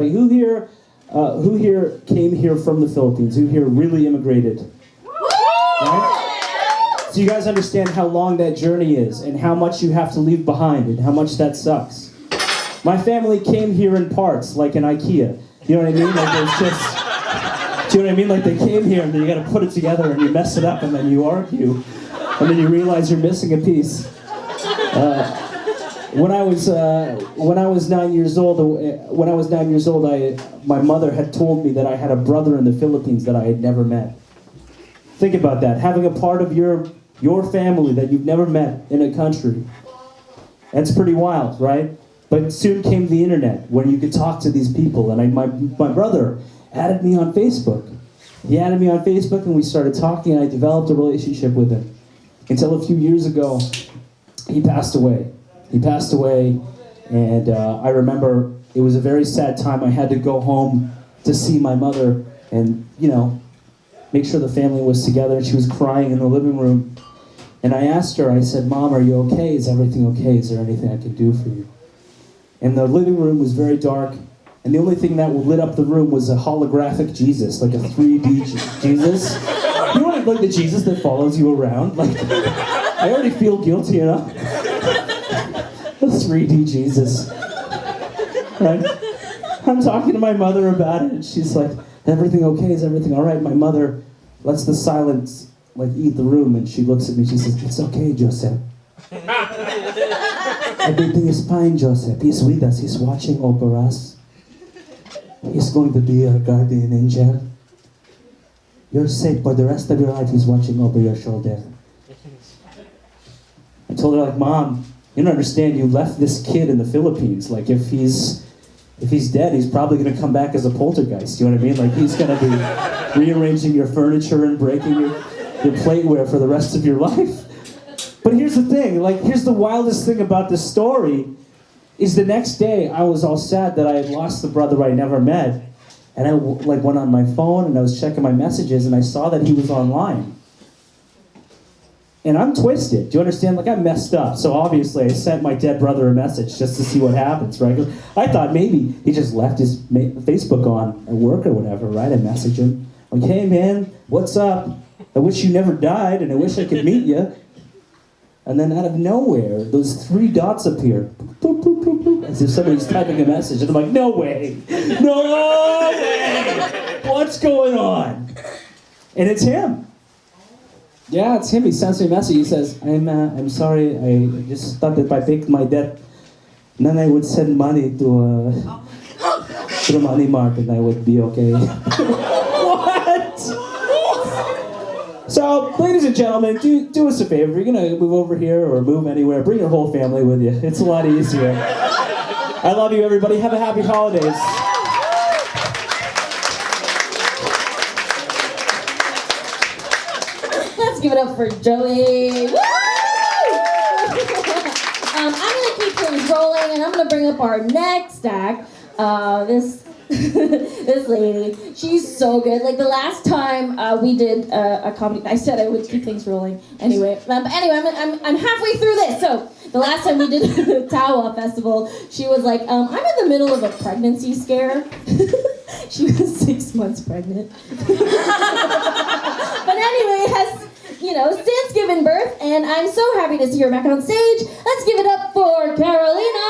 Like who here came here from the Philippines? Who here really immigrated? Right? So you guys understand how long that journey is and how much you have to leave behind and how much that sucks. My family came here in parts, like in IKEA. You know what I mean? Like it's just, do you know what I mean? Like they came here and then you got to put it together and you mess it up and then you argue and then you realize you're missing a piece. When I was 9 years old, my mother had told me that I had a brother in the Philippines that I had never met. Think about that, having a part of your family that you've never met in a country. That's pretty wild, right? But soon came the internet, where you could talk to these people, and my brother added me on Facebook. He added me on Facebook, and we started talking, and I developed a relationship with him. Until a few years ago, he passed away. He passed away, and I remember it was a very sad time. I had to go home to see my mother and, make sure the family was together. She was crying in the living room. And I asked her, I said, "Mom, are you okay? Is everything okay? Is there anything I can do for you?" And the living room was very dark, and the only thing that lit up the room was a holographic Jesus, like a 3D Jesus. You know, like the Jesus that follows you around? Like, I already feel guilty enough. The 3D Jesus. Right? I'm talking to my mother about it, and she's like, "Everything okay? Is everything all right?" My mother lets the silence eat the room, and she looks at me, she says, "It's okay, Joseph. Everything is fine, Joseph. He's with us. He's watching over us. He's going to be our guardian angel. You're safe for the rest of your life. He's watching over your shoulder." I told her, "Mom, you don't understand. You left this kid in the Philippines. Like, if he's dead, he's probably going to come back as a poltergeist. You know what I mean? Like, he's going to be rearranging your furniture and breaking your plateware for the rest of your life." But here's the thing, here's the wildest thing about this story, is the next day I was all sad that I had lost the brother I never met, and I went on my phone and I was checking my messages and I saw that he was online. And I'm twisted, do you understand? I messed up, so obviously I sent my dead brother a message just to see what happens, right? 'Cause I thought maybe he just left his Facebook on at work or whatever, right? I messaged him, like, "Hey man, what's up? I wish you never died and I wish I could meet you." And then out of nowhere, those 3 dots appear. Boop, boop, boop, boop, as if somebody's typing a message. And I'm like, no way! No way! What's going on? And it's him. Yeah, it's him. He sends me a message. He says, I'm sorry. I just thought that if I paid my debt, then I would send money to the money market and I would be okay." So, ladies and gentlemen, do us a favor. If you're going to move over here or move anywhere, bring your whole family with you. It's a lot easier. I love you, everybody. Have a happy holidays. Let's give it up for Joey. Woo! I'm going to keep things rolling, and I'm going to bring up our next act. This lady, she's so good. The last time we did a comedy, I said I would keep things rolling. Anyway, I'm halfway through this. So the last time we did the Tawa Festival, she was like, "I'm in the middle of a pregnancy scare." She was 6 months pregnant. But anyway, has since given birth, and I'm so happy to see her back on stage. Let's give it up for Carolina.